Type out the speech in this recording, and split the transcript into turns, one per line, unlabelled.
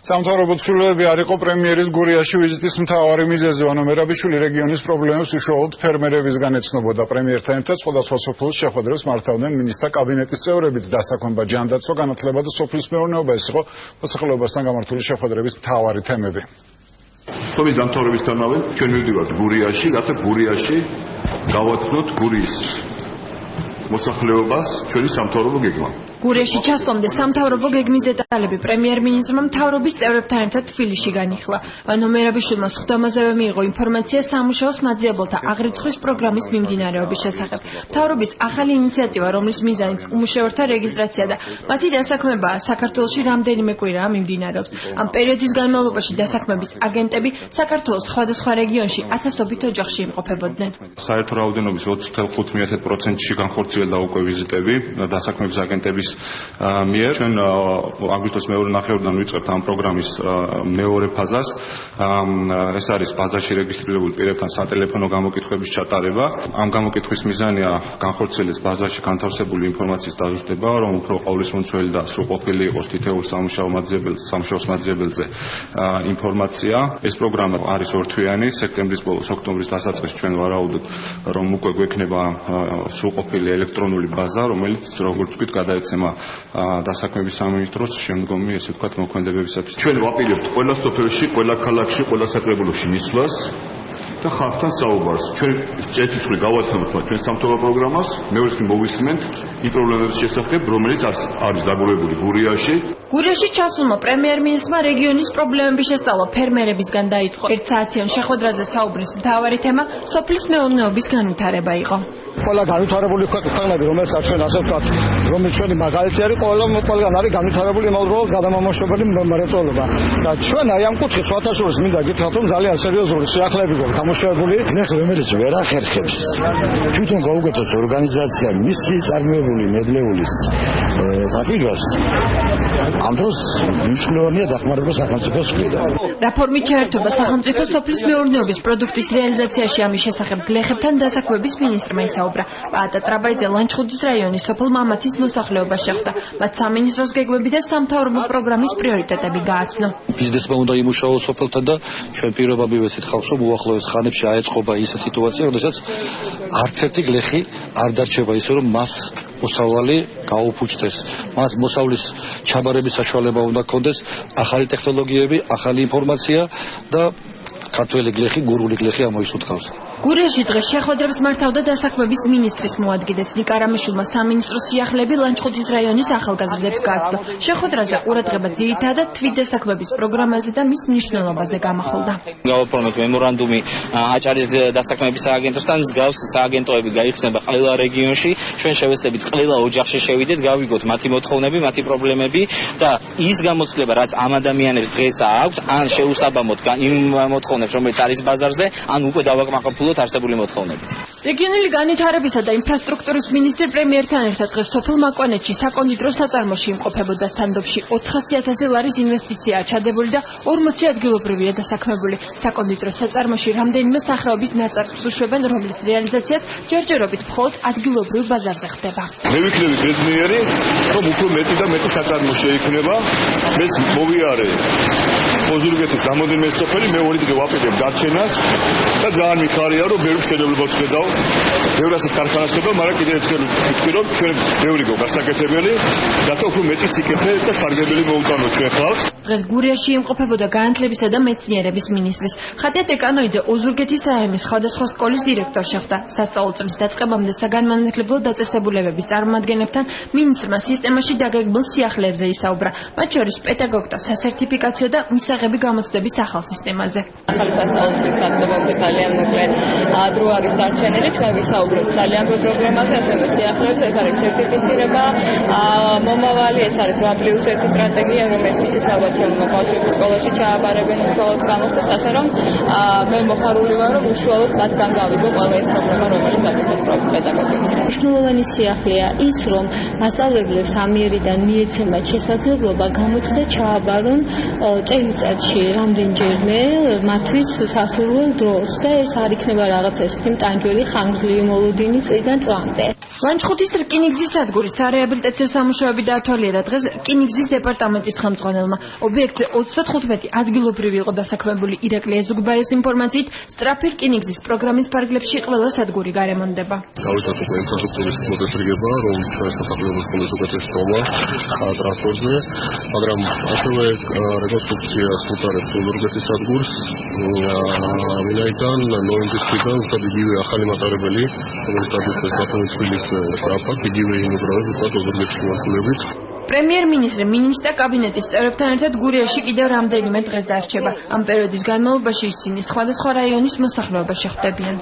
სამთავრობო ცვლილებები არ იყო პრემიერის გურიაში ვიზიტის მთავარი მიზეზი. ანუ მერაბიშვილი რეგიონის პრობლემებს უშუალოდ ფერმერებისგან ეცნობოდა. პრემიერთან ერთად სხვადასხვა სოფლის შეხვედრებს მართავდნენ მინისტრთა კაბინეტის წევრებიც. დასაქმება, ჯანდაცვა, განათლება და სოფლის მეურნეობა ეს იყო მოსახლეობასთან გამართული შეხვედრების მთავარი თემები.
სოფლის დამთავრებისთანავე ჩვენ მივდივართ გურიაში, რათა გურიაში გავაცნოთ გურიის მოსახლეობას ჩვენი სამთავრობო გეგმა.
გურიაში ჩასვლამდე სამთავრობო გეგმის დეტალები პრემიერ-მინისტრმა მთავრობის წევრებთან ერთად თბილისში განიხილა. ვანო მერაბიშვილმა სხდომაზევე მიიღო ინფორმაცია სამუშაოს მაძიებელთა აღრიცხვის პროგრამის მიმდინარეობის შესახებ. მთავრობის ახალი ინიციატივა, რომლის მიზანით უმუშევართა რეგისტრაცია და მათი დასაქმებაა, საქართველოში რამდენიმე კვირაა მიმდინარეობს. ამ პერიოდის განმავლობაში დასაქმების აგენტები საქართველოს სხვადასხვა რეგიონში ათასობით ოჯახში იმყოფებოდნენ.
საერთო რაოდენობის 20.5%-ში განხორციელდა უკვე ვიზიტები დასაქმების აგენტების მიერ. ჩვენ აგვისტოს მეორე ნახევრიდან ვიწყებთ ამ პროგრამის მეორე ფაზას. ეს არის ბაზაში რეგისტრირებულ პირებთან სატელეფონო გამოკითხვების ჩატარება. ამ გამოკითხვის მიზანია განხორციელდეს ბაზაში განთავსებული ინფორმაციის დაზუსტება, რომ უფრო ყოვლისმომცველი და სრულყოფილი იყოს თითოეულ სამუშაოს მაძიებელზე ინფორმაცია. ეს პროგრამა არის ორთვიანი. სექტემბრის ბოლოს, ოქტომბრის დასაწყისს ჩვენ ვარაუდობთ, რომ უკვე გვექნება სრულყოფილი ელექტრონული ბაზა, რომელიც როგორც ვთქვით, გადაეცემა დასაქმების სამინისტროს შემდგომი, ესე ვთქვათ, მოქმედებებისათვის. ჩვენ ვაპირებთ ყველა სოფელში, ყველა ქალაქში, ყველა საკრებულოში მისვლას და ხალხთან საუბარს. ჩვენ ერთდროულად გავაცნობთ ჩვენ სამთავრობო პროგრამას, მეორეს მოვისმენთ იმ პრობლემების შესახებ, რომელიც არის დაგროვებული გურიაში.
გურიაში ჩასულმა პრემიერ-მინისტრმა რეგიონის პრობლემების შესწავლა ფერმერებისგან დაიწყო. ერთსაათიან შეხვედრაზე საუბრის მთავარი თემა სოფლის მეურნეობის განვითარება იყო.
ყველა განვითარებული ქვეყნები, რომელსაც ჩვენ ასე ვთქვათ, რომელიც ჩვენი მაგალითი არის, ყველგან არის განვითარებული იმავდროულად გადამამოშობელი მრეწველობა. და ჩვენ აი ამ კუთხით სხვათაშორის მინდა გითხრათ, რომ ძალიან სერიოზული სიახლეები გვაქვს გამოშვებული.
ნახე, რომელიც ვერ ახერხებს თვითონ გაუკეთოს ორგანიზაცია მისი წარმოებული ნედლეულის დაპირებას. ამ დროს მნიშვნელოვანია დახმარება სახელმწიფოს მხრიდან.
რაფორმით ჩაერთვება სახელმწიფო სოფლის მეურნეობის პროდუქტის რეალიზაციაში. ამის შესახებ გლეხებთან დასაქმების მინისტრმა ისაუბრა. პაატა ტრაბაიძე ლანჩხუთის რაიონის სოფელ მამათის მოსახლეობას შეხვდა. მათ სამინისტროს გეგმები და სამთავრობო პროგრამის პრიორიტეტები გააცნო.
ბიზნესმა უნდა იმუშაოს სოფელთან და ჩვენ პირობა მივეცით ხალხს, რომ უახლოეს ხანებში აეწყობა ის სიტუაცია, როდესაც არც ერთი გლეხი არ დარჩება ისე, რომ მას მოსავალი გაუფუჭდეს. მას მოსავლის ჩაბარების საშუალება უნდა ჰქონდეს, ახალი ტექნოლოგიები, ახალი ინფორმაცია და ქართველი გლეხი, გურული გლეხი ამოისუთქავს.
გურიაში დღეს შეხვედრებს მართავდა დასაქმების მინისტრის მოადგილეც. ნიკარამიშვილმა სამინისტროს სიახლეები ლანჩხუთის რაიონის ახალგაზრდებს გააცნო. შეხვედრაზე ყურადღება ძირითადად თვით დასაქმების პროგრამაზე და მის მნიშვნელობაზე გამახვილდა.
გავაფორმეთ მემორანდუმი აჭარის დასაქმების სააგენტოსთან. მსგავს სააგენტოები გაიხსნება ყველა რეგიონში. ჩვენ შევეცდებით ყველა ოჯახში შევიდეთ, გავიგოთ მათი მოთხოვნები, მათი პრობლემები და ის გამოცდილება, რაც ამ ადამიანებს დღეს აქვს, ან შეუსაბამოთ იმ მოთხოვნებს, რომელიც არის ბაზარზე, ან უკვე დავაკმაყოფილოთ არსებული მოთხოვნები.
რეგიონული განვითარებისა და ინფრასტრუქტურის მინისტრი პრემიერთან ერთად დღეს სოფელ მაკვანეთში საკონდიტრო საწარმოში იმყოფებოდა. სტანდოფში 400.000 ლარის ინვესტიციაა ჩადებული და 40 ადგილობრივია დასაქმებული. საკონდიტრო საწარმოში რამდენიმე სახეობის ნაწარმს უშვებენ, რომლის რეალიზაციაც ჯერჯერობით მხოლოდ ადგილობრივ ბაზარზე ხდება.
მე ვიქნები ბედნიერი, რომ უფრო მეტი და მეტი საწარმო შეიქმნება. ეს მოვიარე ოზურგეთის რამოდენიმე სოფელი, მე ორი დღე ვაპირებ დარჩენას და ძალიან მიხარია, რომ ბევრი მშენებლობას ვხედავ. ბევრი ასეთ ქარხანას ვხედავ, მაგრამ კიდევ ერთხელ ვიტყვი, რომ ჩვენ ბევრი გასაკეთებელი, რათა უფრო მეტი სიკეთე და სარგებელი მოუტანოთ ჩვენ ხალხს.
დღეს გურიაში იმყოფებოდა განათლებისა და მეცნიერების მინისტრის. ხატია ტეკანოიძე ოზურგეთის რაიონის სხვადასხვა სკოლის დირექტორს შეხვდა. სასწავლო წლის დაწყებამდე საგანმანათლებლო დაწესებულებების წარმომადგენლებთან მინისტრმა სისტემაში დაგეგმილ სიახლეებზე ისაუბრა. მათ შორის პედაგოგთა სასერტიფიკაციო და მისაღები გამოცდების ახალ სისტემაზე.
ახალი სასწავლო წლის დაწყებამდე ძალიან მოკლე დრო არის დარჩენილი. ჩვენ ვისაუბრეთ ძალიან ბევრ პროგრამაზე, ასევე სიახლეებზე. ეს არის სერტიფიცირება, მომავალი, ეს არის 8+1 სტრატეგია, რომელიც იცის ალბათ რომ ბავშვები სკოლაში ჩააბარებენ უშუალოდ გამოსცეთ, ასე რომ მე მოხარული ვარ, რომ უშუალოდ მათგან გავიგო ყველა ეს პრობლემა, რომელიც დაგეგმეთ პედაგოგებს.
მნიშვნელოვანი სიახლეა ის, რომ მასწავლებლებს ამიერიდან მიეცემათ შესაძლებლობა გამოცდა ჩააბარონ წელიწადში რამდენჯერმე მათთვის სასურველ დროს და ეს არ იქნება იქნება რაღაცა ისეთი მტანჯველი ხანგრძლივი მოლოდინი წლიდან წლამდე.
ლანჩხუთის რკინიგზის სადგურის სარეაბილიტაციო სამუშაოები დაათვალიერა დღეს რკინიგზის დეპარტამენტის ხელმძღვანელმა. ობიექტზე 35 ადგილობრივი იყო დასაქმებული. ირაკლი ეზუგბაიას ინფორმაციით, სწრაფი რკინიგზის პროგრამის ფარგლებში ყველა სადგური გარემონდება.
დავიცვათ უკვე ინფრასტრუქტურის მოდესრიგება, რომ ჩვენ სასახლეობის კონდეს უკეთესი თომა ტრანსპორტზე, მაგრამ ასევე რეკონსტრუქციას უტარებს უნგრეთის სადგურს, ვინაიდან ნოემბრის თვიდან იგივე ახალი მატარებელი, რომელიც დადგეს ბათუმის თბილისის სწრაფად, იგივე იმუქრებს უბრალოდ უნგრეთის მიმართულებით.
პრემიერ-მინისტრი მინისტრთა კაბინეტის წევრებთან ერთად გურიაში კიდევ რამდენიმე დღეს დარჩება. ამ პერიოდის განმავლობაში ისინი სხვადასხვა რაიონის მოსახლეობას შეხვდებიან.